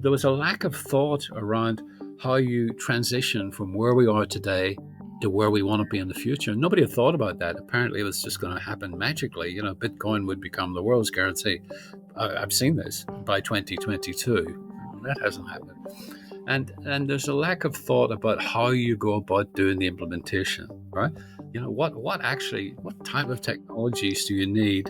there was a lack of thought around how you transition from where we are today to where we want to be in the future. Nobody had thought about that. Apparently, it was just going to happen magically. Bitcoin would become the world's currency. I've seen this by 2022. That hasn't happened. And there's a lack of thought about how you go about doing the implementation, right? What type of technologies do you need?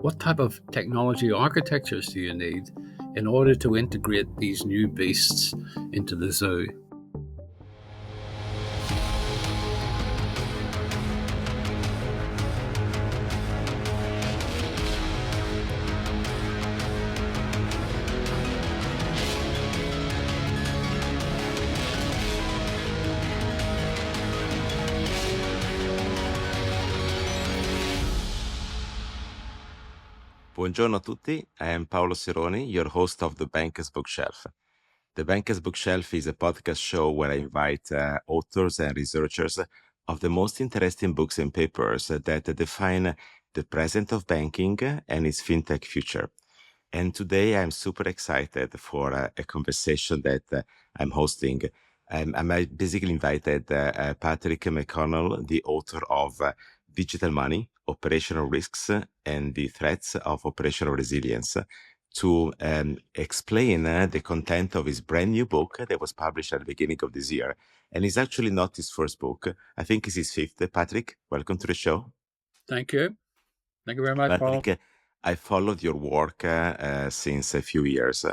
What type of technology architectures do you need in order to integrate these new beasts into the zoo? Buongiorno a tutti, I am Paolo Sironi, your host of The Banker's Bookshelf. The Banker's Bookshelf is a podcast show where I invite authors and researchers of the most interesting books and papers that define the present of banking and its fintech future. And today I'm super excited for a conversation that I'm hosting. I basically invited Patrick McConnell, the author of Digital Money, Operational Risks and the Threats of Operational Resilience, to explain the content of his brand new book that was published at the beginning of this year. And it's actually not his first book. I think it's his fifth. Patrick, welcome to the show. Thank you. Thank you very much, Paul. Patrick, I followed your work since a few years,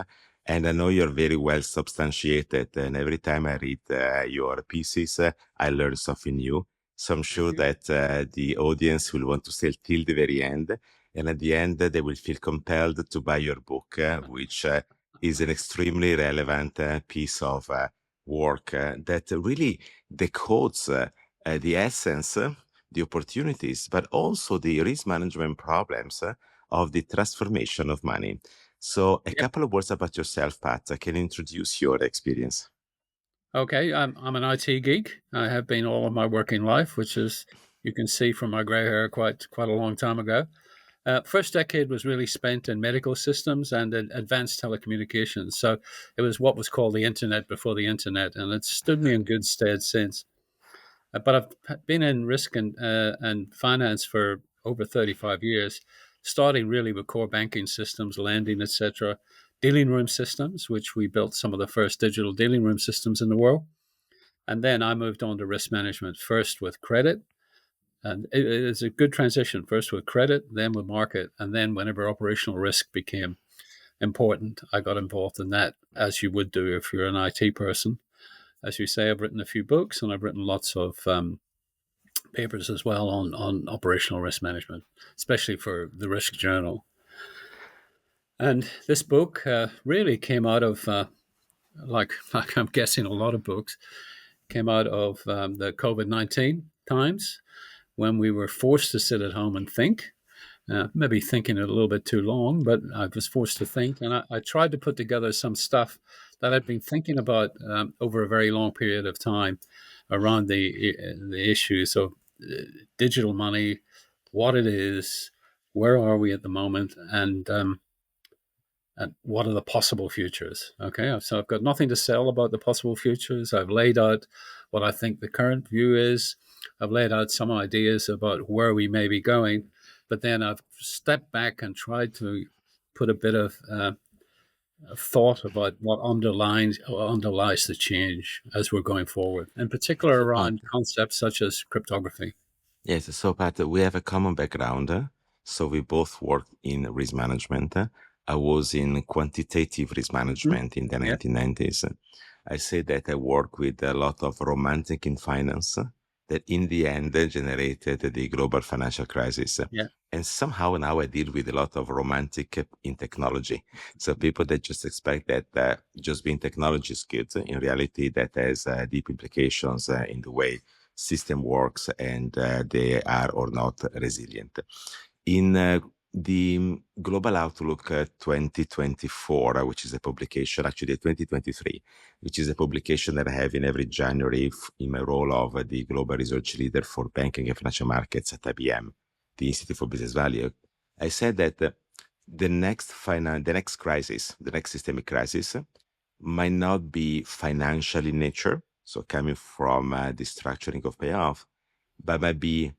and I know you're very well substantiated. And every time I read your pieces, I learn something new. So I'm sure that the audience will want to stay till the very end. And at the end, they will feel compelled to buy your book, which is an extremely relevant piece of work that really decodes the essence, the opportunities, but also the risk management problems of the transformation of money. So a couple of words about yourself, Pat. Can you introduce your experience? Okay, I'm an IT geek. I have been all of my working life, which is, you can see from my grey hair, quite a long time ago. First decade was really spent in medical systems and in advanced telecommunications. So it was what was called the internet before the internet, and it's stood me in good stead since. But I've been in risk and finance for over 35 years, starting really with core banking systems, lending, etc., dealing room systems, which we built some of the first digital dealing room systems in the world. And then I moved on to risk management, first with credit. And it's a good transition, first with credit, then with market. And then whenever operational risk became important, I got involved in that, as you would do if you're an IT person. As you say, I've written a few books and I've written lots of papers as well on operational risk management, especially for the Risk Journal. And this book really came out of, like I'm guessing a lot of books, came out of the COVID-19 times when we were forced to sit at home and think, maybe thinking it a little bit too long, but I was forced to think. And I tried to put together some stuff that I'd been thinking about over a very long period of time around the issues of digital money, what it is, where are we at the moment, and what are the possible futures. Okay, so I've got nothing to sell about the possible futures. I've laid out what I think the current view is. I've laid out some ideas about where we may be going, but then I've stepped back and tried to put a bit of thought about what underlies the change as we're going forward, in particular around concepts such as cryptography. Yes, so Pat, we have a common background. So we both worked in risk management. I was in quantitative risk management in the 1990s. I say that I work with a lot of romantic in finance that in the end generated the global financial crisis. Yeah. And somehow now I deal with a lot of romantic in technology. So people that just expect that just being technology is good. In reality, that has deep implications in the way system works and they are or not resilient. In the Global Outlook 2024, which is a publication, actually 2023, which is a publication that I have in every January in my role of the Global Research Leader for Banking and Financial Markets at IBM, the Institute for Business Value. I said that the next crisis, the next systemic crisis, might not be financial in nature, so coming from the structuring of payoff, but might be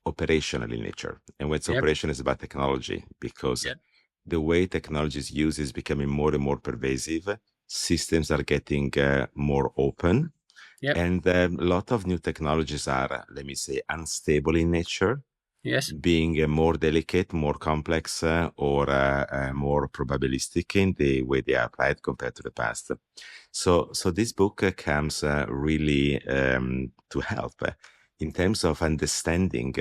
operational in nature. And when it's Yep. operation, is about technology, because Yep. the way technology is used is becoming more and more pervasive. Systems are getting more open, Yep. and a lot of new technologies are, let me say, unstable in nature, Yes. being more delicate, more complex, or more probabilistic in the way they are applied compared to the past. So this book comes really to help in terms of understanding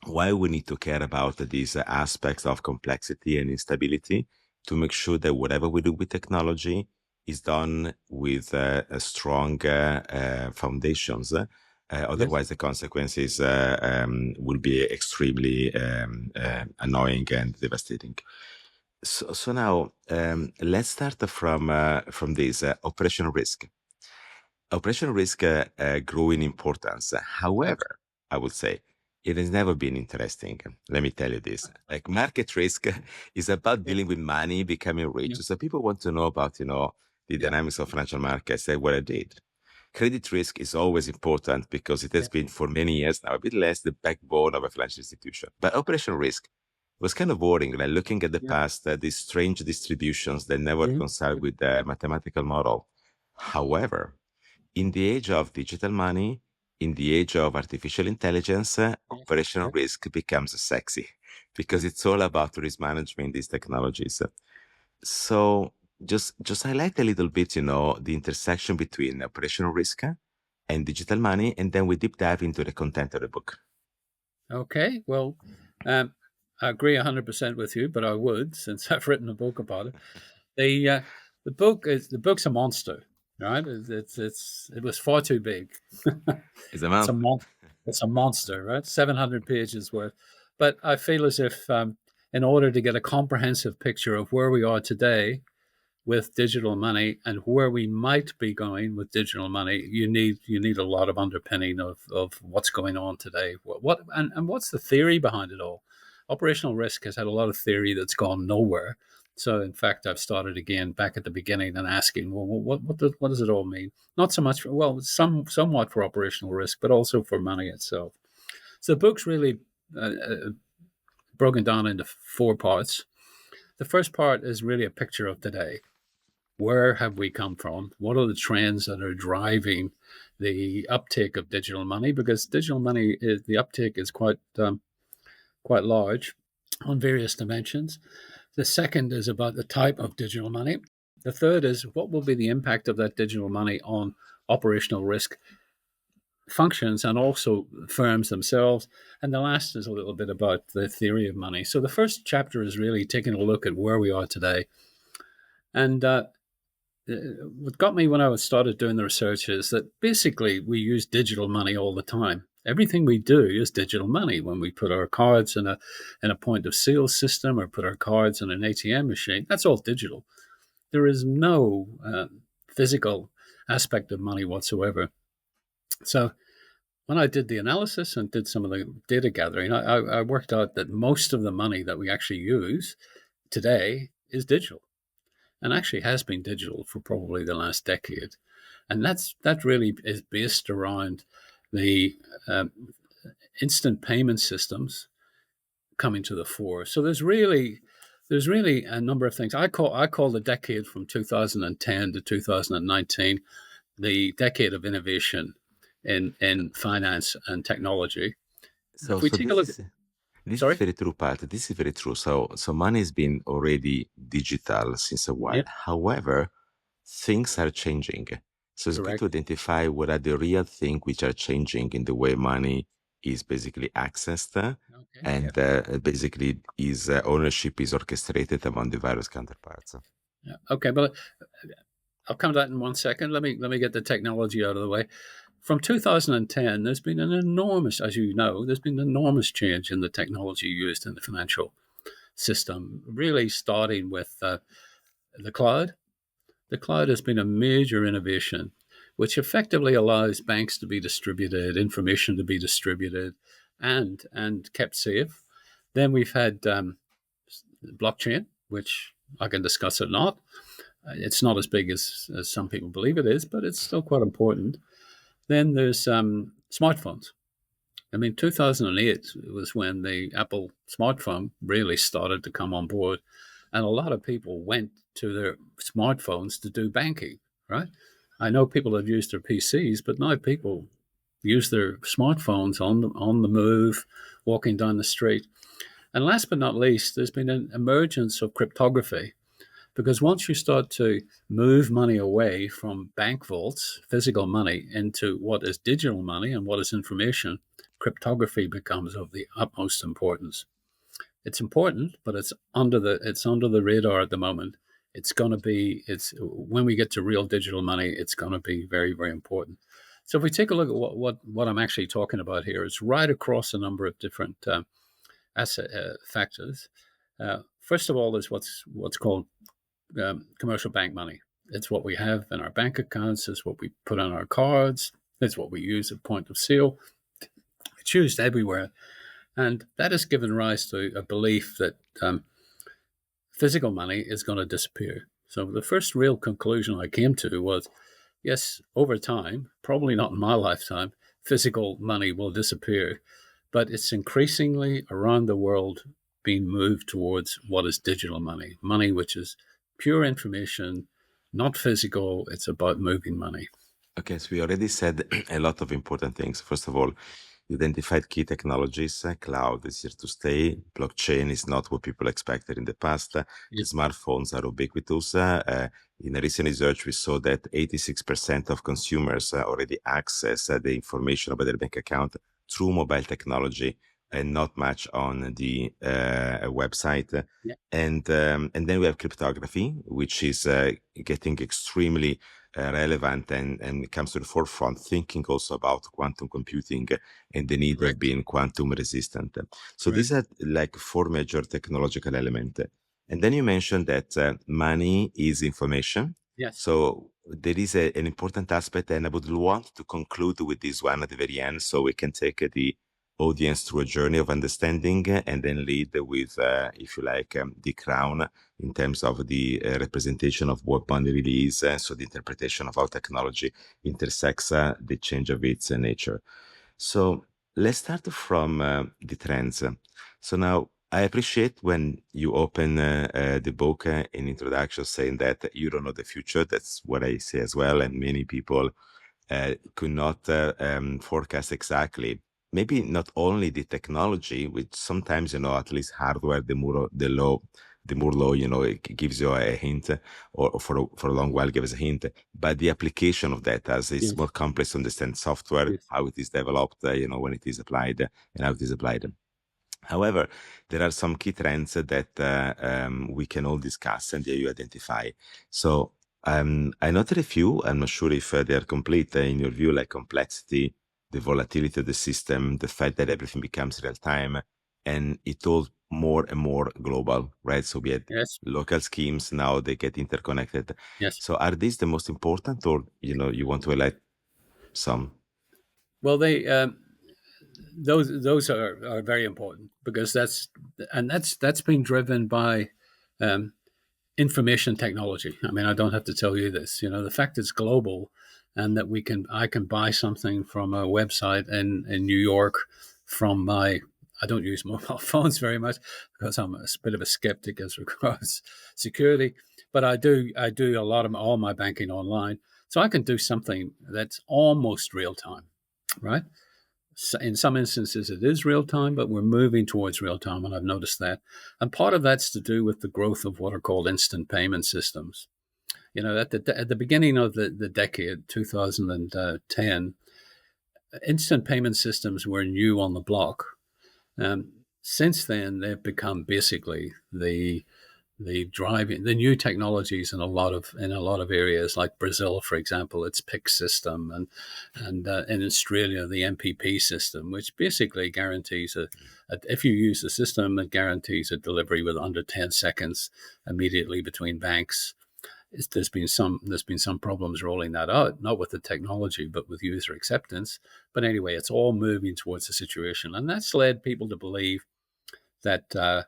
why we need to care about these aspects of complexity and instability, to make sure that whatever we do with technology is done with a strong foundations. Yes. Otherwise, the consequences will be extremely annoying and devastating. So now let's start from this operational risk. Operational risk grew in importance. Okay. However, I would say it has never been interesting. Let me tell you this. Like, market risk is about Yeah. dealing with money, becoming rich. Yeah. So people want to know about, the Yeah. dynamics of financial markets. That's what I did. Credit risk is always important because it has Yeah. been for many years now, a bit less the backbone of a financial institution. But operational risk was kind of boring. Like, looking at the Yeah. past, these strange distributions that never Mhm. reconcile with the mathematical model. However, in the age of digital money, in the age of artificial intelligence, Yeah. operational Yeah. risk becomes sexy because it's all about risk management, these technologies. So just highlight a little bit, the intersection between operational risk and digital money, and then we deep dive into the content of the book. Okay. Well, um, I agree 100% with you, but I would, since I've written a book about it. The uh, the book's a monster, right? It was far too big. Is a it's a month. mon- it's a monster, right? 700 pages worth. But I feel as if, in order to get a comprehensive picture of where we are today with digital money and where we might be going with digital money, you need a lot of underpinning of what's going on today. And what's the theory behind it all? Operational risk has had a lot of theory that's gone nowhere. So in fact, I've started again back at the beginning and asking, well, what does it all mean? Not so much for, well, somewhat for operational risk, but also for money itself. So the book's really broken down into four parts. The first part is really a picture of today. Where have we come from? What are the trends that are driving the uptake of digital money? Because digital money is the uptake is quite large on various dimensions. The second is about the type of digital money. The third is what will be the impact of that digital money on operational risk functions and also firms themselves. And the last is a little bit about the theory of money. So the first chapter is really taking a look at where we are today. And what got me when I started doing the research is that basically we use digital money all the time. Everything we do is digital money. When we put our cards in a point of sale system or put our cards in an ATM machine, that's all digital. There is no physical aspect of money whatsoever. So when I did the analysis and did some of the data gathering, I worked out that most of the money that we actually use today is digital, and actually has been digital for probably the last decade. And that really is based around the um, instant payment systems coming to the fore. So there's really a number of things. I call the decade from 2010 to 2019 the decade of innovation in finance and technology. So If we so take a this look, is this is sorry, very true, Pat. This is very true. So money has been already digital since a while. yeah, However, things are changing. So it's good to correct, identify what are the real things which are changing in the way money is basically accessed, okay, yeah, and basically is ownership is orchestrated among the various counterparts. yeah, okay, but I'll come to that in 1 second. Let me get the technology out of the way. From 2010, there's been an enormous, as you know, there's been an enormous change in the technology used in the financial system. Really, starting with the cloud. The cloud has been a major innovation, which effectively allows banks to be distributed, information to be distributed, and kept safe. Then we've had blockchain, which I can discuss or not. It's not as big as some people believe it is, but it's still quite important. Then there's smartphones. I mean, 2008 was when the Apple smartphone really started to come on board, and a lot of people went to their smartphones to do banking, right? I know people have used their PCs, but now people use their smartphones on the move, walking down the street. And last but not least, there's been an emergence of cryptography because once you start to move money away from bank vaults, physical money, into what is digital money and what is information, cryptography becomes of the utmost importance. It's important, but it's under the radar at the moment. It's going to be it's when we get to real digital money, it's going to be very, very important. So if we take a look at what I'm actually talking about here, it's right across a number of different asset factors. First of all, there's what's called commercial bank money. It's what we have in our bank accounts. It's what we put on our cards. It's what we use at point of sale. It's used everywhere, and that has given rise to a belief that physical money is going to disappear. So the first real conclusion I came to was, yes, over time, probably not in my lifetime, physical money will disappear, but it's increasingly around the world being moved towards what is digital money, money which is pure information, not physical. It's about moving money. Okay, so we already said a lot of important things. First of all, you identified key technologies. Cloud is here to stay. Blockchain is not what people expected in the past. Yeah, Smartphones are ubiquitous. In a recent research, we saw that 86% of consumers already access the information about their bank account through mobile technology and not much on the website. yeah, And then we have cryptography, which is getting extremely relevant and comes to the forefront, thinking also about quantum computing and the need of correct, being quantum resistant. So these correct. are like four major technological elements. And then you mentioned that money is information. Yes, So there is an important aspect, and I would want to conclude with this one at the very end, so we can take the audience through a journey of understanding and then lead with, if you like, the crown in terms of the representation of what money really is, so the interpretation of how technology intersects the change of its nature. So let's start from the trends. So now I appreciate when you open the book in introduction saying that you don't know the future. That's what I say as well. And many people could not forecast exactly. Maybe not only the technology, which sometimes, at least hardware, the more low, it gives you a hint, or for a long while gives a hint, but the application of that, as it's yes, more complex to understand software, yes, how it is developed, when it is applied and how it is applied. However, there are some key trends that we can all discuss and you identify. So I noted a few. I'm not sure if they are complete in your view, like complexity, the volatility of the system, the fact that everything becomes real time, and it all more and more global, right? So we had yes, local schemes, now they get interconnected. yes. So are these the most important, or you want to highlight some? Well, they those are very important because that's been driven by um, information technology. I mean, I don't have to tell you this. The fact it's global, and that I can buy something from a website in New York from my. I don't use mobile phones very much because I'm a bit of a skeptic as regards security, but I do a lot of all my banking online, so I can do something that's almost real time, right? In some instances it is real time, but we're moving towards real time, and I've noticed that. And part of that's to do with the growth of what are called instant payment systems. At the beginning of the decade, 2010, instant payment systems were new on the block. Since then, they've become basically the new technologies in a lot of areas, like Brazil, for example, its PIC system, and in Australia the MPP system, which basically guarantees if you use the system, it guarantees a delivery with under 10 seconds immediately between banks. There's been some problems rolling that out, not with the technology but with user acceptance. But anyway, it's all moving towards a situation, and that's led people to believe that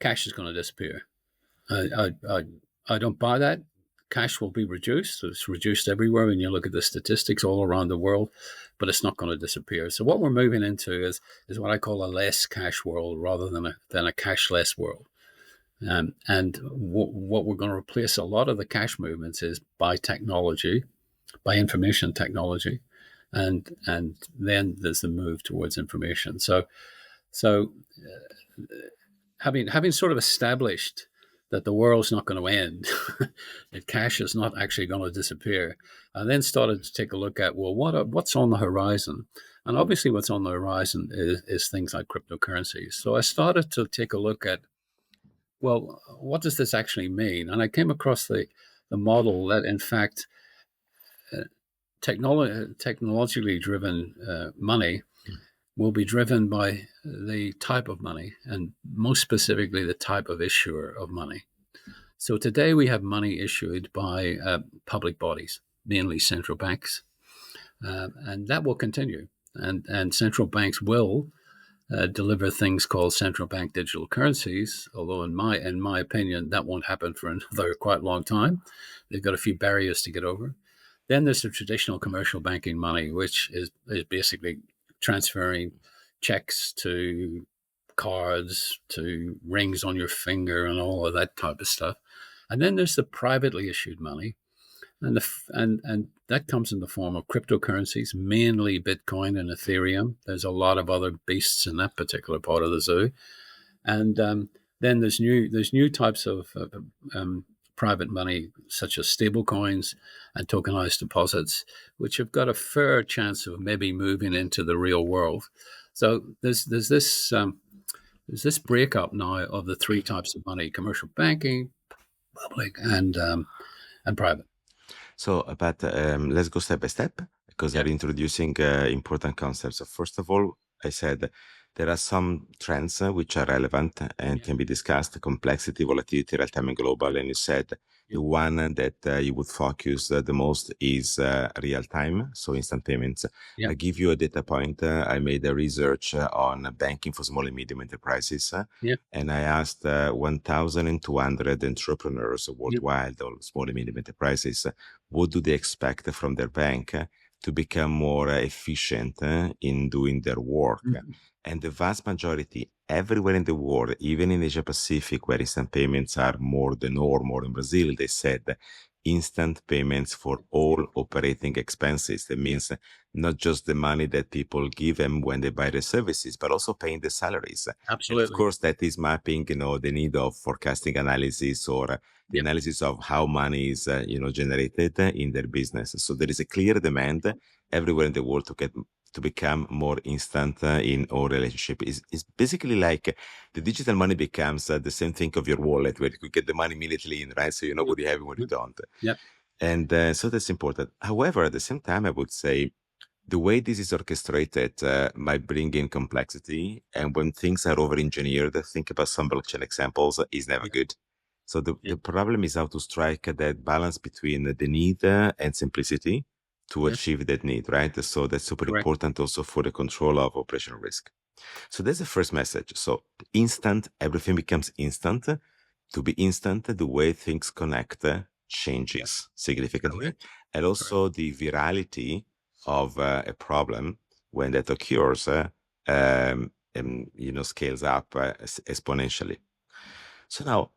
cash is going to disappear. I, I, I, I don't buy that. cash will be reduced. It's reduced everywhere when you look at the statistics all around the world, but it's not going to disappear. So what we're moving into is what I call a less cash world rather than a cashless world. What we're going to replace a lot of the cash movements is by technology, by information technology, and then there's the move towards information. So having sort of established that the world's not going to end, that cash is not actually going to disappear, I then started to take a look at, well, what's on the horizon? And obviously what's on the horizon is things like cryptocurrencies. So I started to take a look at, well, what does this actually mean? And I came across the model that, in fact, technologically driven money will be driven by the type of money, and most specifically the type of issuer of money. So today we have money issued by public bodies, mainly central banks, and that will continue. And central banks will deliver things called central bank digital currencies. Although in my opinion, that won't happen for another quite long time. They've got a few barriers to get over. Then there's the traditional commercial banking money, which is basically transferring checks to cards to rings on your finger and all of that type of stuff. And then there's the privately issued money, and that comes in the form of cryptocurrencies, mainly Bitcoin and Ethereum. There's a lot of other beasts in that particular part of the zoo, and then there's new types of private money, such as stablecoins and tokenized deposits, which have got a fair chance of maybe moving into the real world. So there's this breakup now of the three types of money: commercial banking, public, and private. So, but let's go step by step because Yeah, they're introducing important concepts. So first of all, I said there are some trends which are relevant and yeah, can be discussed: complexity, volatility, real time, and global. And you said yeah, the one that you would focus the most is real time, so instant payments. yeah, I give you a data point. I made a research on banking for small and medium enterprises, yeah, and I asked 1,200 entrepreneurs yeah, worldwide, or small and medium enterprises, what do they expect from their bank to become more efficient in doing their work? mhm, And the vast majority, everywhere in the world, even in Asia Pacific, where instant payments are more the norm, or in Brazil, they said instant payments for all operating expenses. That yeah, means not just the money that people give them when they buy the services, but also paying the salaries. And of absolutely. course, that is mapping, the need of forecasting analysis, or the Yeah, analysis of how money is, generated in their business. So there is a clear demand everywhere in the world to become more instant in all relationship. Is basically like the digital money becomes the same thing of your wallet, where you could get the money immediately in, right? So you know yeah, what you have and what you mhm, don't. yeah, And so that's important. However, at the same time, I would say the way this is orchestrated might bring in complexity. And when things are over engineered, think about some blockchain examples, is never yeah, good. So yeah, the problem is how to strike that balance between the need and simplicity to yeah, achieve that need, right? So that's super correct. important also for the control of operational risk. So that's the first message. So instant, everything becomes instant. To be instant, the way things connect Yeah, changes significantly. correct, And correct. also the virality of a problem when that occurs, scales up exponentially. So now,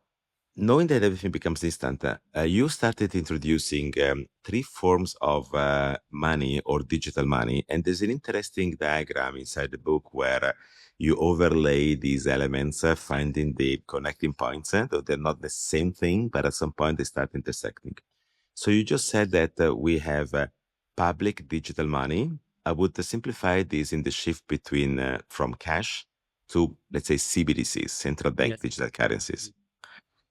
knowing that everything becomes instant, you started introducing three forms of money or digital money. And there's an interesting diagram inside the book where you overlay these elements, finding the connecting points, though they're not the same thing, but at some point they start intersecting. So you just said that we have public digital money. I would simplify this in the shift between from cash to, let's say, CBDCs, central Yeah, bank digital currencies.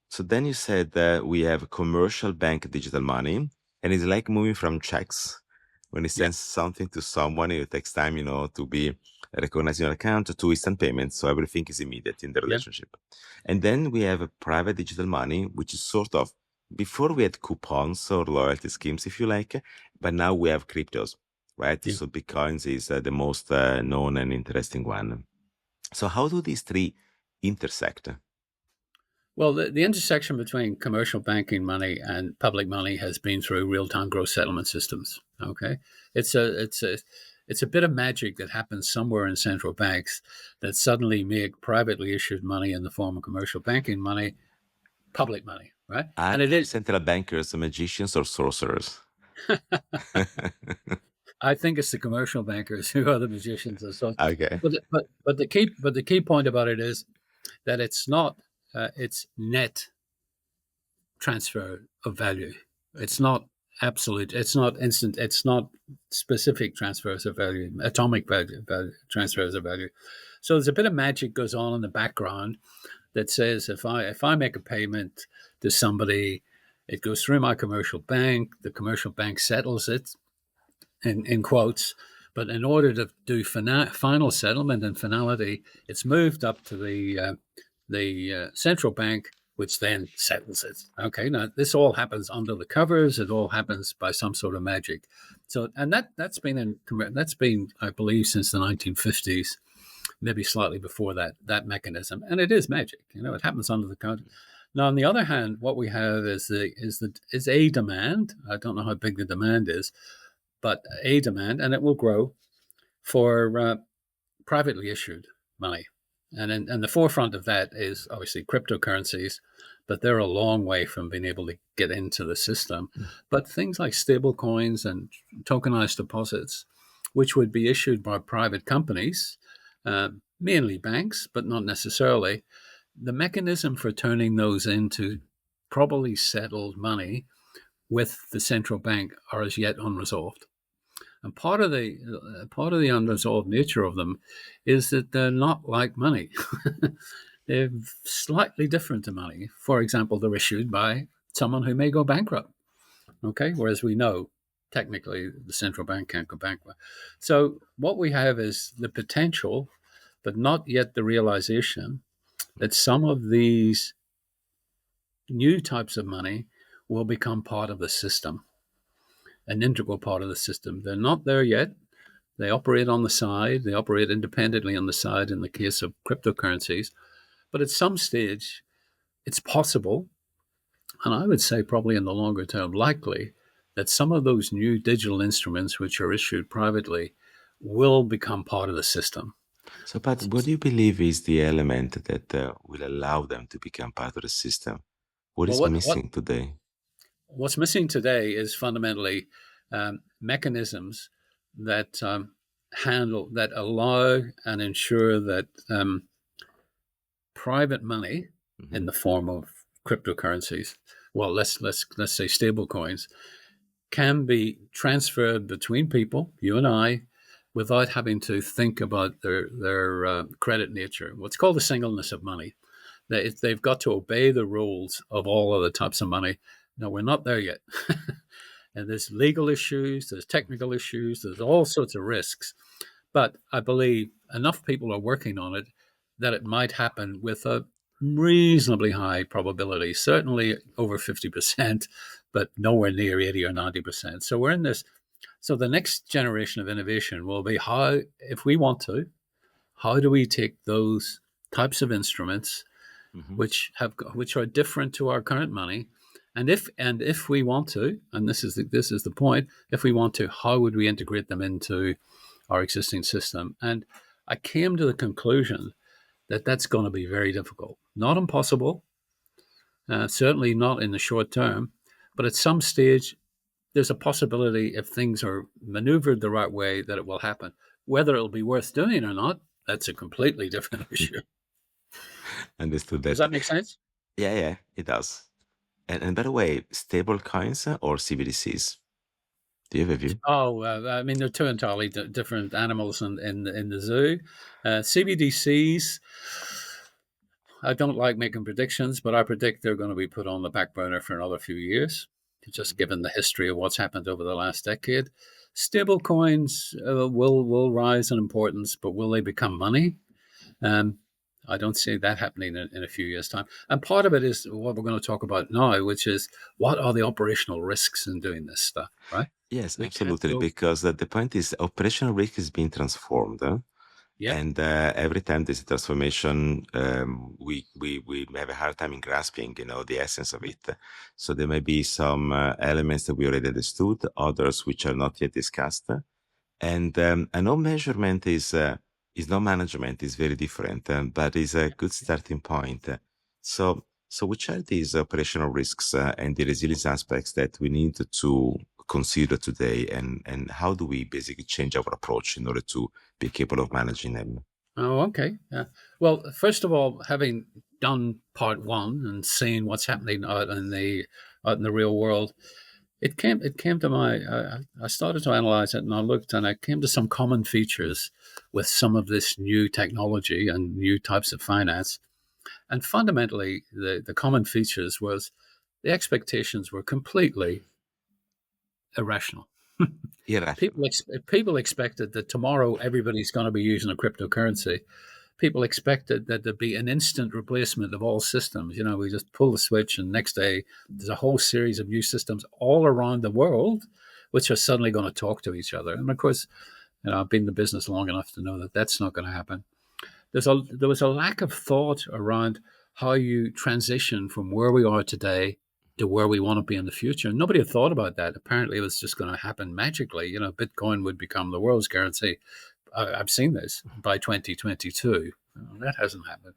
So then you said that we have commercial bank digital money, and it's like moving from checks. When you yeah, send something to someone, it takes time, to be recognized in your account, to instant payments. So everything is immediate in the yeah, relationship. And then we have a private digital money, which is sort of, before we had coupons or loyalty schemes, if you like, but now we have cryptos, right? yeah. So Bitcoins is the most known and interesting one. So how do these three intersect? Well, the intersection between commercial banking money and public money has been through real-time gross settlement systems. Okay, it's a bit of magic that happens somewhere in central banks that suddenly make privately issued money in the form of commercial banking money public money, right? Are And it is. central bankers magicians or sorcerers? I think it's the commercial bankers who are the magicians and so. Okay. But the key point about it is that it's not it's net transfer of value. It's not absolute. It's not instant. It's not specific transfers of value, atomic value transfers of value. So there's a bit of magic goes on in the background that says if I make a payment to somebody, it goes through my commercial bank. The commercial bank settles it in quotes. But in order to do final settlement and finality, it's moved up to the central bank, which then settles it. Okay, now this all happens under the covers. It all happens by some sort of magic. So, and that's been, I believe, since the 1950s, maybe slightly before that mechanism, and it is magic. It happens under the counter. Now, on the other hand, what we have is a demand. I don't know how big the demand is, but a demand, and it will grow for privately issued money. And the forefront of that is obviously cryptocurrencies, but they're a long way from being able to get into the system. But things like stablecoins and tokenized deposits, which would be issued by private companies, mainly banks, but not necessarily, the mechanism for turning those into probably settled money with the central bank are as yet unresolved. And part of the unresolved nature of them is that they're not like money. They're slightly different to money. For example, they're issued by someone who may go bankrupt. Okay, whereas we know technically the central bank can't go bankrupt. So what we have is the potential, but not yet the realization, that some of these new types of money will become part of the system, an integral part of the system. They're not there yet. They operate on the side. They operate independently on the side in the case of cryptocurrencies. But at some stage, it's possible, and I would say probably in the longer term, likely, that some of those new digital instruments which are issued privately will become part of the system. So, Pat, what do you believe is the element that will allow them to become part of the system? What Well, is what missing today? what's missing today is fundamentally mechanisms that allow and ensure that private money in the form of cryptocurrencies, well, let's say stable coins, can be transferred between people, you and I, without having to think about their credit nature. What's called the singleness of money. They've got to obey the rules of all other types of money. No, we're not there yet. And there's legal issues, there's technical issues, there's all sorts of risks. But I believe enough people are working on it that it might happen with a reasonably high probability, certainly over 50%, but nowhere near 80 or 90%. So we're in this. So the next generation of innovation will be how, if we want to, how do we take those types of instruments which are different to our current money, and if we want to, and this is the point, if we want to, how would we integrate them into our existing system? And I came to the conclusion that that's going to be very difficult, not impossible, certainly not in the short term, but at some stage there's a possibility, if things are maneuvered the right way, that it will happen. Whether it'll be worth doing or not, that's a completely different issue. Understood Does that. that make sense? Yeah, it does. And by the way, stable coins or CBDCs? Do you have a view? Oh, I mean, they're two entirely different animals in the zoo. CBDCs, I don't like making predictions, but I predict they're going to be put on the back burner for another few years, just given the history of what's happened over the last decade. Stable coins will rise in importance, but will they become money? I don't see that happening in a few years' time. And part of it is what we're going to talk about now, which is what are the operational risks in doing this stuff, right? Yes, We can't absolutely. go. Because the point is, operational risk is being transformed. Yeah. And every time there's a transformation, we have a hard time in grasping, the essence of it. So there may be some elements that we already understood, others which are not yet discussed. And I know measurement is not management, is very different, but is a good starting point. So which are these operational risks and the resilience aspects that we need to consider today, and how do we basically change our approach in order to be capable of managing them? Oh, okay. Well, first of all, having done part one and seeing what's happening out in the real world, it came to my. I started to analyze it, and I looked, and I came to some common features with some of this new technology and new types of finance. And fundamentally, the common features was the expectations were completely irrational. Irrational. People expected that tomorrow everybody's going to be using a cryptocurrency. People expected that there'd be an instant replacement of all systems. We just pull the switch, and next day there's a whole series of new systems all around the world, which are suddenly going to talk to each other. And of course, I've been in the business long enough to know that that's not going to happen. There was a lack of thought around how you transition from where we are today to where we want to be in the future. And nobody had thought about that. Apparently, it was just going to happen magically. Bitcoin would become the world's currency. I've seen this by 2022. That hasn't happened.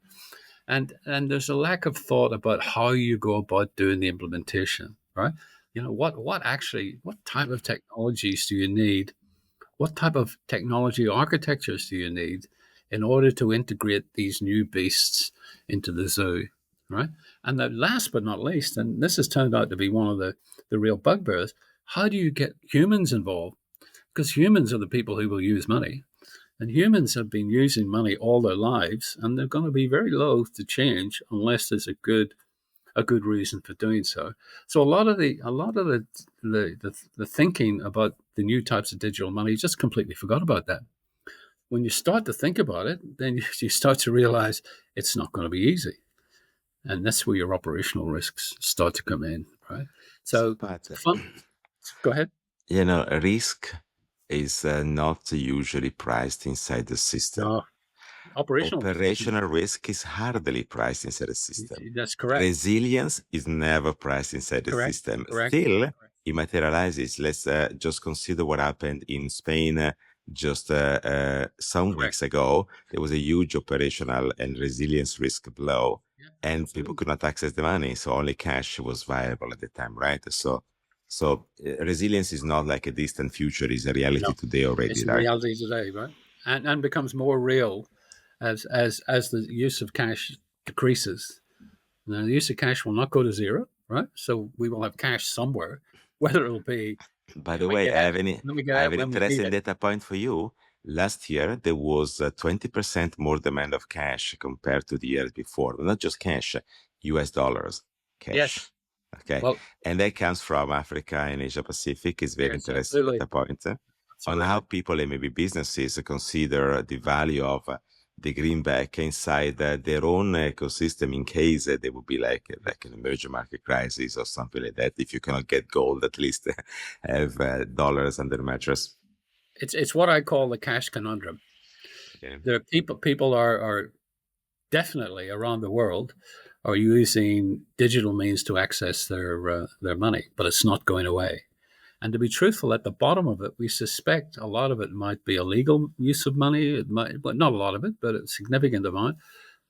And there's a lack of thought about how you go about doing the implementation, right? What type of technologies do you need? What type of technology architectures do you need in order to integrate these new beasts into the zoo, right? And the last but not least, and this has turned out to be one of the real bugbears, how do you get humans involved? Because humans are the people who will use money. And humans have been using money all their lives, and they're going to be very loath to change unless there's a good reason for doing so. So a lot of the thinking about the new types of digital money just completely forgot about that. When you start to think about it, then you start to realize it's not going to be easy, and that's where your operational risks start to come in, right? So, So, but fun. Go ahead. risk is not usually priced inside the system. No, operational risk. Operational risk is hardly priced inside the system. That's correct. Resilience is never priced inside the Correct. system. Correct. Still, it materializes. Let's just consider what happened in Spain just some Correct. weeks ago. There was a huge operational and resilience risk blow, Yeah, and people absolutely. could not access the money, so only cash was viable at the time, right? So resilience is not like a distant future; it's a reality No, today already, it's a right? reality today, right? And becomes more real as the use of cash decreases. Now, the use of cash will not go to zero, right? So we will have cash somewhere, whether it'll be By can the we way, get out when we get I have out an when we need interesting it. data point for you. Last year, there was 20% more demand of cash compared to the years before. Not just cash, US dollars, cash. Yes. Okay. Well, And that comes from Africa and Asia Pacific. It's very yes, interesting absolutely, data point on how absolutely. people and maybe businesses consider the value of the greenback inside their own ecosystem in case there would be like an emerging market crisis or something like that. If you cannot get gold, at least have dollars under the mattress. It's what I call the cash conundrum. Okay. There are people are definitely around the world are using digital means to access their money, but it's not going away. And to be truthful, at the bottom of it, we suspect a lot of it might be illegal use of money. It might, but not a lot of it, but a significant amount.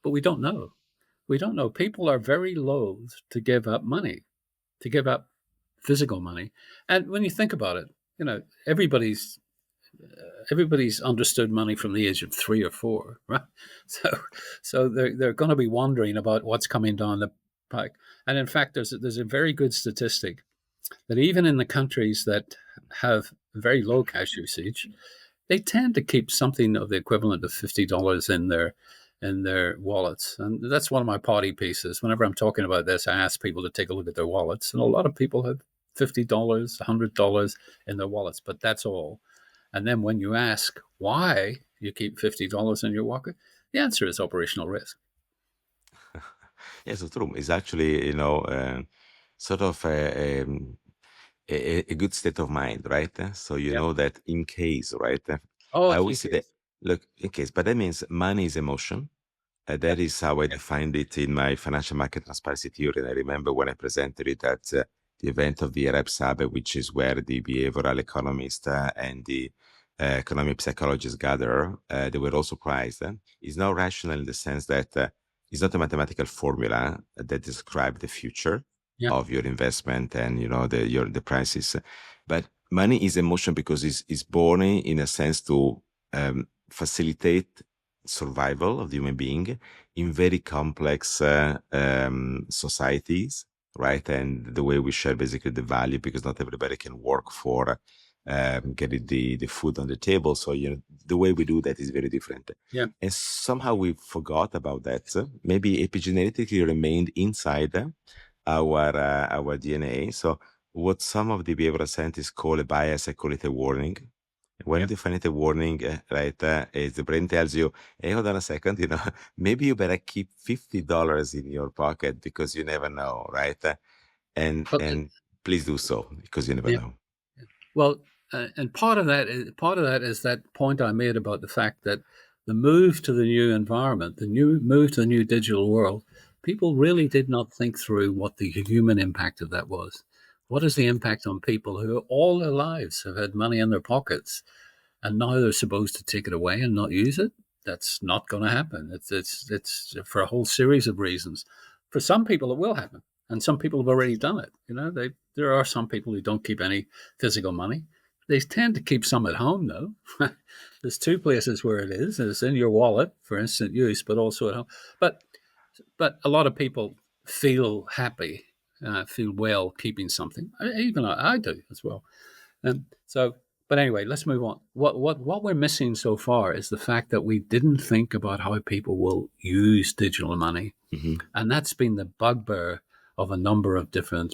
But we don't know. We don't know. People are very loath to give up money, to give up physical money. And when you think about it, everybody's understood money from the age of 3 or 4, right? So, so they're going to be wondering about what's coming down the pike. And in fact, there's a very good statistic that even in the countries that have very low cash usage, they tend to keep something of the equivalent of $50 in their wallets. And that's one of my party pieces. Whenever I'm talking about this, I ask people to take a look at their wallets, and a lot of people have $50, $100 in their wallets, but that's all. And then when you ask why you keep $50 in your wallet, the answer is operational risk. Yes, it's true. It's actually, sort of a good state of mind, right? So you Yep. know that in case, right? Oh, I in always say that case. Look, in case, but that means money is emotion. Yeah, That is how I defined it in my financial market transparency theory. And I remember when I presented it at the event of the Arab Summit, which is where the behavioral economists and the economic psychologists gather, they were all surprised. It's not rational in the sense that it's not a mathematical formula that describes the future yeah, of your investment and the prices, but money is emotion because it's born in a sense to facilitate survival of the human being in very complex societies, right? And the way we share basically the value, because not everybody can work for getting the food on the table. So, the way we do that is very different. yeah. And somehow we forgot about that. Maybe epigenetically remained inside our DNA. So what some of the behavioral scientists call a bias, I call it a warning. When you Yeah. define it a warning, right, is the brain tells you, hey, hold on a second, maybe you better keep $50 in your pocket because you never know, right? But And please do so because you never yeah, know. well, and part of that is that point I made about the fact that the move to the new environment, the new move to the new digital world, people really did not think through what the human impact of that was. What is the impact on people who all their lives have had money in their pockets and now they're supposed to take it away and not use it? That's not going to happen. It's for a whole series of reasons. For some people, it will happen, and some people have already done it. There are some people who don't keep any physical money. They tend to keep some at home, though. There's two places where it is. It's in your wallet for instant use, but also at home. But but a lot of people feel happy, feel well keeping something. Even I do as well. So, but anyway, let's move on. What we're missing so far is the fact that we didn't think about how people will use digital money, Hmm. and that's been the bugbear of a number of different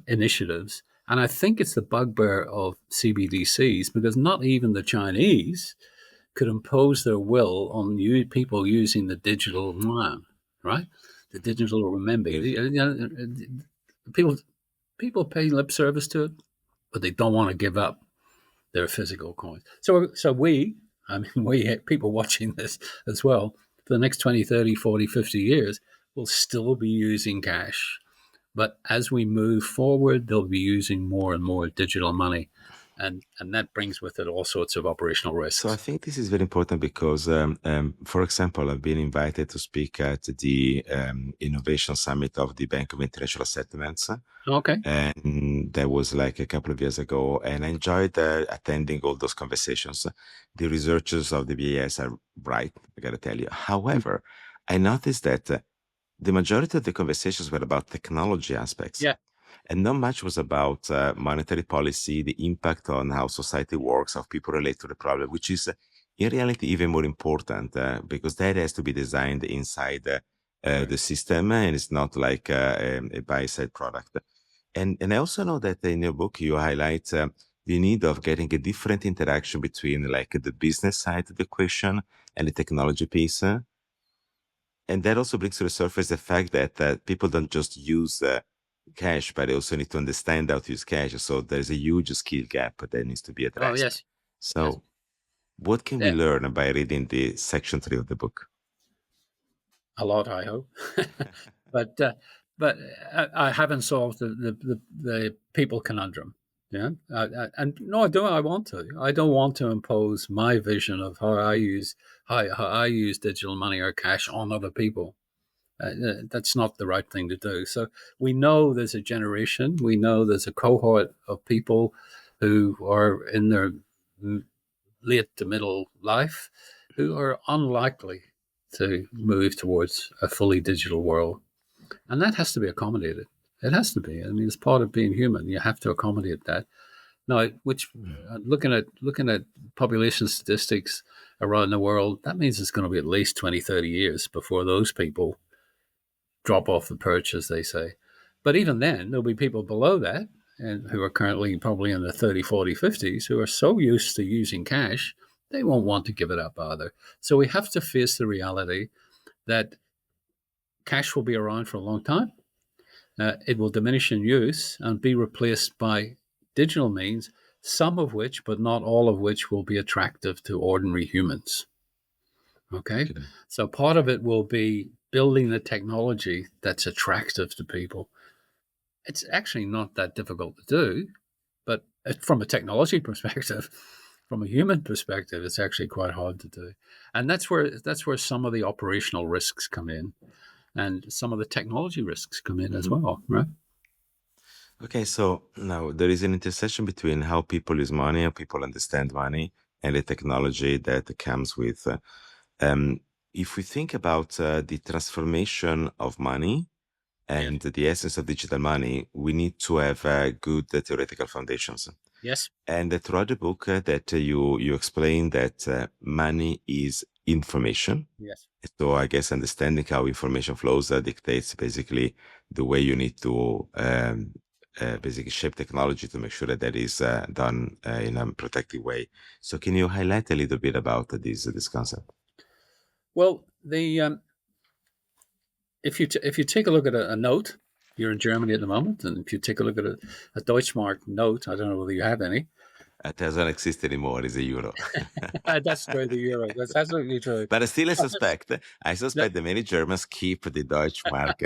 initiatives. And I think it's the bugbear of CBDCs because not even the Chinese could impose their will on people using the digital yuan, right? The digital renminbi. Yes. People people pay lip service to it, but they don't want to give up their physical coins. So I mean, we people watching this as well, for the next 20, 30, 40, 50 years, will still be using cash. But as we move forward, they'll be using more and more digital money. And that brings with it all sorts of operational So I risks. think this is very important because, for example, I've been invited to speak at the Innovation Summit of the Bank of International Settlements. Okay. And that was like a couple of years ago. And I enjoyed attending all those conversations. The researchers of the BAS are right, I got to tell you. However, I noticed that the majority of the conversations were about technology aspects. Yeah. And not much was about monetary policy, the impact on how society works, how people relate to the problem, which is in reality even more important because that has to be designed inside Right. the system and it's not like a buy-side product. And I also know that in your book you highlight the need of getting a different interaction between like the business side of the equation and the technology piece. And that also brings to the surface the fact that people don't just use cash, but they also need to understand how to use cash. So there's a huge skill gap that needs to be Oh, addressed. yes. Yes. So what can we Yeah. learn by reading the section 3 of the book? A lot, I hope. but uh, but I haven't solved the people conundrum. Yeah, and no, I don't. I want to. I don't want to impose my vision of how I use digital money or cash on other people. That's not the right thing to do. So we know there's a generation. We know there's a cohort of people who are in their late to middle life who are unlikely to move towards a fully digital world. And that has to be accommodated. It has to be. I mean, it's part of being human. You have to accommodate that. Now, which looking at population statistics around the world, that means it's going to be at least 20, 30 years before those people drop off the perch, as they say. But even then, there'll be people below that and who are currently probably in the 30, 40, 50s who are so used to using cash, they won't want to give it up either. So we have to face the reality that cash will be around for a long time. It will diminish in use and be replaced by digital means some of which, but not all of which, will be attractive to ordinary humans. Okay. Okay. So part of it will be building the technology that's attractive to people. It's actually not that difficult to do, but from a technology perspective, from a human perspective, it's actually quite hard to do. And that's where some of the operational risks come in, and some of the technology risks come in as Mhm. well, right? Okay, so now there is an intersection between how people use money, how people understand money, and the technology that comes with. Um, if we think about the transformation of money Yes. and the essence of digital money, we need to have good theoretical foundations. Yes. And throughout the book, that you explain that money is information. Yes. So I guess understanding how information flows dictates basically the way you need to basically shape technology to make sure that that is done in a protective way. So can you highlight a little bit about this concept? Well, the if you take a look at a note, you're in Germany at the moment, and if you take a look at a Deutschmark note, I don't know whether you have any. It doesn't exist anymore. It's a euro. That's true. The euro. That's absolutely true. But still, I That, suspect that many Germans keep the Deutsche Mark.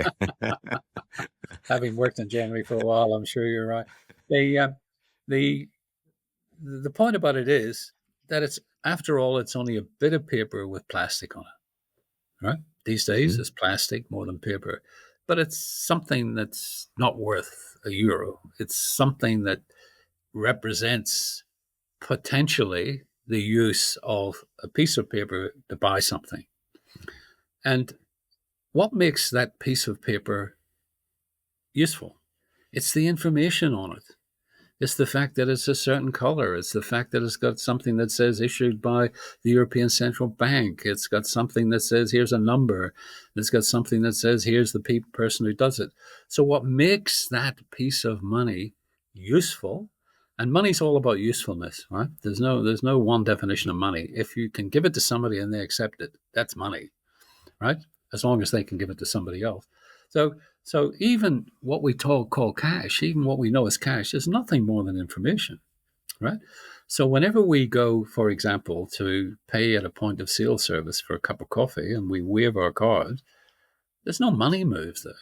having worked in January for a while, I'm sure you're right. The the the point about it is that it's, after all, it's only a bit of paper with plastic on it, right? These days, Mhm. it's plastic more than paper, but it's something that's not worth a euro. It's something that represents potentially the use of a piece of paper to buy something. And what makes that piece of paper useful? It's the information on it. It's the fact that it's a certain color. It's the fact that it's got something that says issued by the European Central Bank. It's got something that says here's a number. It's got something that says here's the person who does it. So what makes that piece of money useful? And money's all about usefulness, right? There's no one definition of money. If you can give it to somebody and they accept it, that's money, right? As long as they can give it to somebody else. So, so even what we call cash, even what we know as cash, is nothing more than information, right? So whenever we go, for example, to pay at a point of sale service for a cup of coffee and we wave our card, there's no money moves there.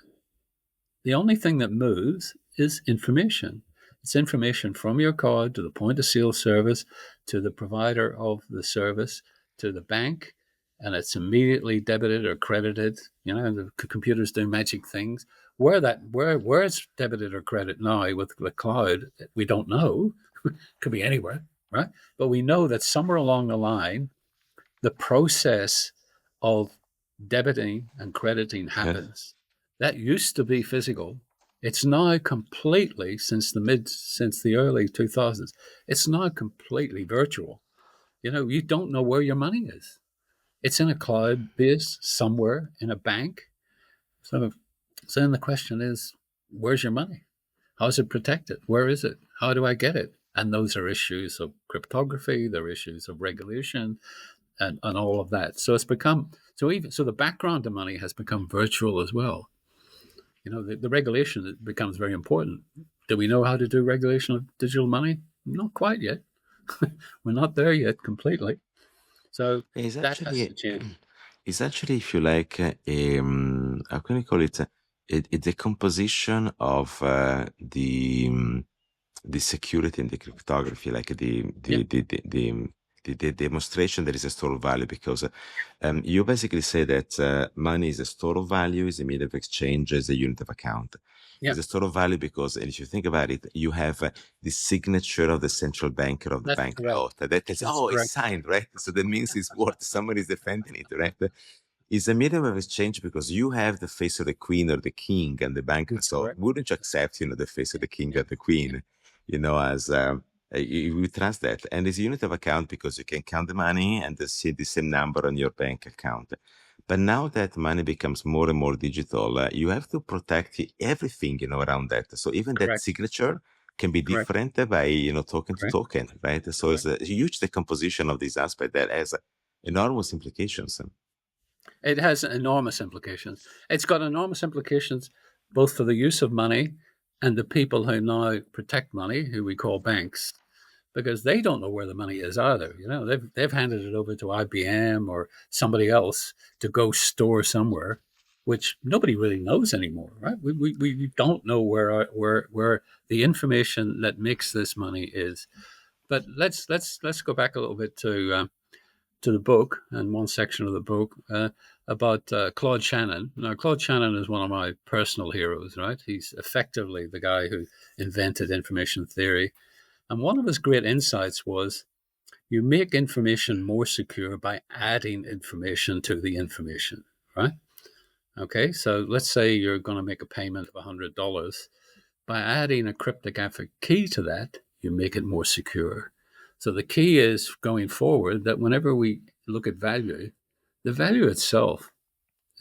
The only thing that moves is information. It's information from your card to the point of sale service, to the provider of the service, to the bank, and it's immediately debited or credited. You know, the computers do magic things. Where it's debited or credited now with the cloud, we don't know. Could be anywhere, right? But we know that somewhere along the line, the process of debiting and crediting Yeah. happens. That used to be physical. It's now completely, since the early 2000s, it's now completely virtual. You know, you don't know where your money is. It's in a cloud base somewhere in a bank. So, so then the question is, where's your money? How's it protected? Where is it? How do I get it? And those are issues of cryptography, they're issues of regulation, and all of that. So it's become, so the background to money has become virtual as well. You know, the regulation becomes very important. Do we know how to do regulation of digital money? Not quite yet. We're not there yet completely. So It's that has to actually, change. it's actually, if you like, how can I call it? A decomposition of the security and the cryptography, like Yeah, the demonstration that is a store of value, because you basically say that money is a store of value, is a medium of exchange, is a unit of account. yeah, It's a store of value because, and if you think about it, you have the signature of the central banker of the that's correct. banknote. That tells, That's oh, it's correct. signed, right? So that means it's worth, someone is defending it, right? It's a medium of exchange because you have the face of the queen or the king and the banker. That's So correct. wouldn't you accept, the face of the king Yeah, or the queen, as you trust that. And it's a unit of account because you can count the money and see the same number on your bank account. But now that money becomes more and more digital, you have to protect everything, around that. So even that correct. signature can be Correct. different by, token to Correct. token, right? So it's Correct. a huge decomposition of this aspect that has enormous implications. It has enormous implications. It's got enormous implications both for the use of money and the people who now protect money, who we call banks, because they don't know where the money is either. They've handed it over to IBM or somebody else to go store somewhere, which nobody really knows anymore, right? We don't know where the information that makes this money is. But let's go back a little bit to the book and one section of the book about Claude Shannon. Now, Claude Shannon is one of my personal heroes, right? He's effectively the guy who invented information theory. And one of his great insights was you make information more secure by adding information to the information, right? Okay, so let's say you're going to make a payment of $100. By adding a cryptographic key to that, you make it more secure. So the key is going forward that whenever we look at value, the value itself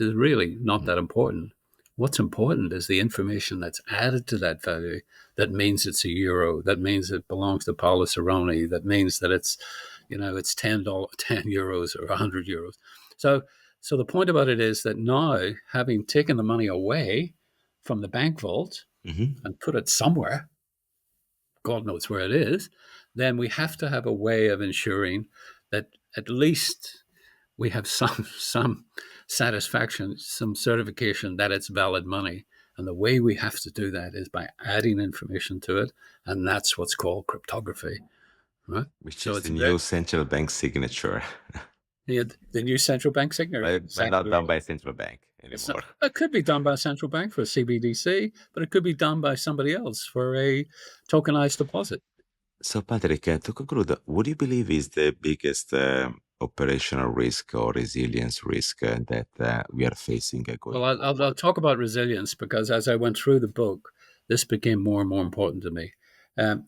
is really not that important. What's important is the information that's added to that value. That means it's a euro. That means it belongs to Paolo Cerrone. That means that it's $10, 10 euros or 100 euros. So the point about it is that now, having taken the money away from the bank vault Mm-hmm. and put it somewhere, God knows where it is, then we have to have a way of ensuring that at least we have some satisfaction, some certification that it's valid money. And the way we have to do that is by adding information to it, and that's what's called cryptography, right? Which So is it's the very, new central bank signature, the new central bank signature. but not Exactly. done by central bank It's not. anymore. It could be done by a central bank for a CBDC, but it could be done by somebody else for a tokenized deposit. So, Patrick, to conclude, what do you believe is the biggest operational risk or resilience risk that we are facing going Well, I'll forward? talk about resilience because as I went through the book, this became more and more important to me. Um,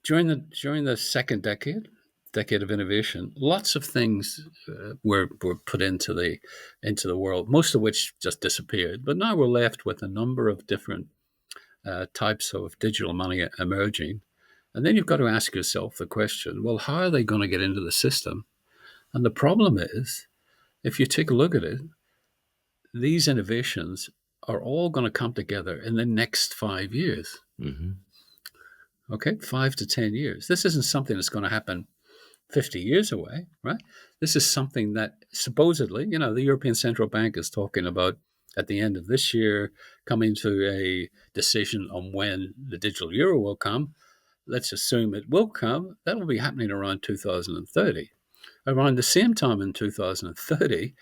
during the second decade of innovation, lots of things were put into the world, most of which just disappeared. But now we're left with a number of different types of digital money emerging, and then you've got to ask yourself the question: well, how are they going to get into the system? And the problem is, if you take a look at it, these innovations are all going to come together in the next 5 years. Mm-hmm. Okay, 5 to 10 years. This isn't something that's going to happen 50 years away, right? This is something that supposedly, the European Central Bank is talking about at the end of this year coming to a decision on when the digital euro will come. Let's assume it will come. That'll be happening around 2030. Around the same time in 2030,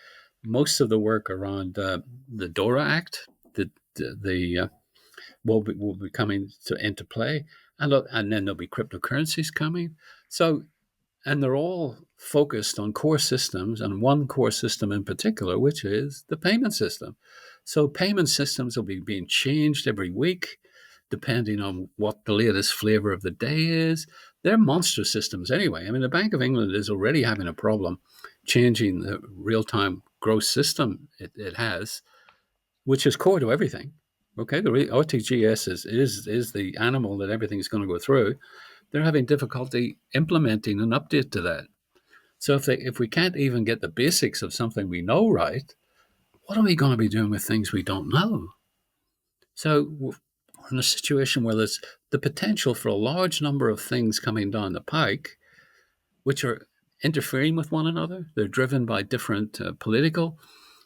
most of the work around the DORA Act, the will be coming into play, and then there'll be cryptocurrencies coming. So, and they're all focused on core systems and one core system in particular, which is the payment system. So payment systems will be being changed every week, depending on what the latest flavor of the day is. They're monster systems anyway. I mean, the Bank of England is already having a problem changing the real-time gross system it has, which is core to everything. Okay, the RTGS is the animal that everything's going to go through. They're having difficulty implementing an update to that. So if we can't even get the basics of something we know right, what are we going to be doing with things we don't know? So we're in a situation where there's the potential for a large number of things coming down the pike, which are interfering with one another. They're driven by different political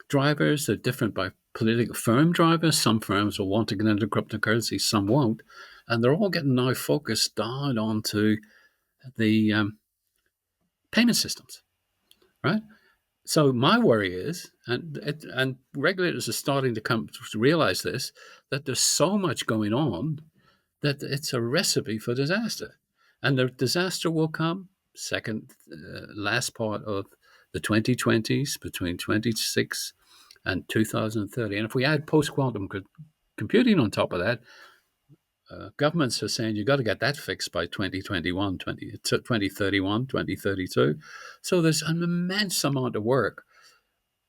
drivers. They're different by political firm drivers. Some firms will want to get into cryptocurrency, some won't. And they're all getting now focused down onto the payment systems, right? So my worry is, and regulators are starting to come to realize this, that there's so much going on that it's a recipe for disaster, and the disaster will come last part of the 2020s, between 26 and 2030. And if we add post quantum computing on top of that, governments are saying you've got to get that fixed by 2021, 2031, 2032. So there's an immense amount of work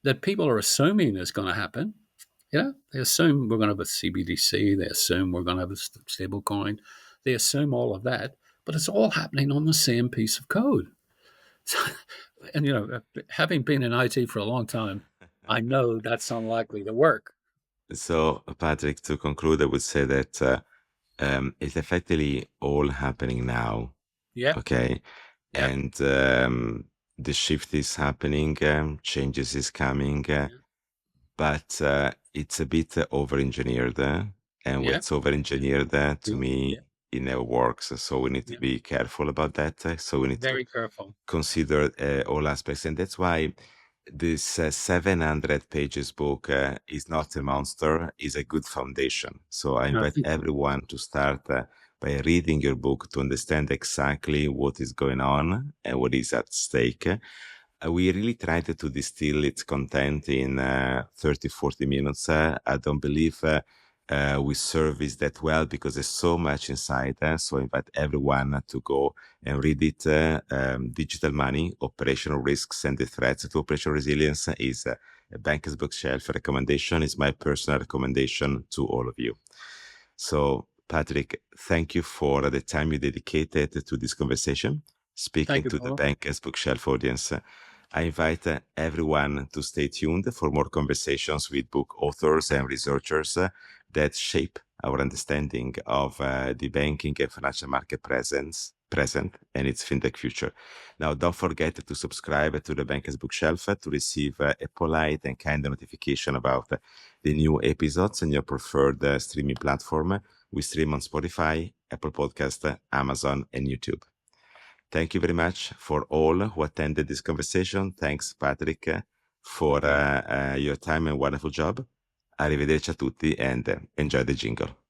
that people are assuming is going to happen. They assume we're going to have a CBDC. They assume we're going to have a stable coin. They assume all of that, but it's all happening on the same piece of code. So, and, having been in IT for a long time, I know that's unlikely to work. So, Patrick, to conclude, I would say that It's effectively all happening now. Yeah. Okay. Yeah. And the shift is happening, changes is coming, Yeah. but it's a bit over-engineered. And Yeah. what's over-engineered, to Yeah. me, it never works. So we need to Yeah. be careful about that. So we need to Very careful. consider all aspects. And that's why this 700 pages book is not a monster, is a good foundation. So I No, invite thank you. everyone to start by reading your book to understand exactly what is going on and what is at stake. We really tried to distill its content in 30, 40 minutes. I don't believe we service that well because there's so much inside. So I invite everyone to go and read it. Digital Money, Operational Risks and the Threats to Operational Resilience is a banker's bookshelf recommendation. It's my personal recommendation to all of you. So, Patrick, thank you for the time you dedicated to this conversation, speaking Thank you, to the Paolo. banker's bookshelf audience. I invite everyone to stay tuned for more conversations with book authors and researchers that shape our understanding of the banking and financial market present and its fintech future. Now, don't forget to subscribe to the Banker's Bookshelf to receive a polite and kind notification about the new episodes on your preferred streaming platform. We stream on Spotify, Apple Podcast, Amazon, and YouTube. Thank you very much for all who attended this conversation. Thanks, Patrick, for Okay. your time and wonderful job. Arrivederci a tutti and enjoy the jingle.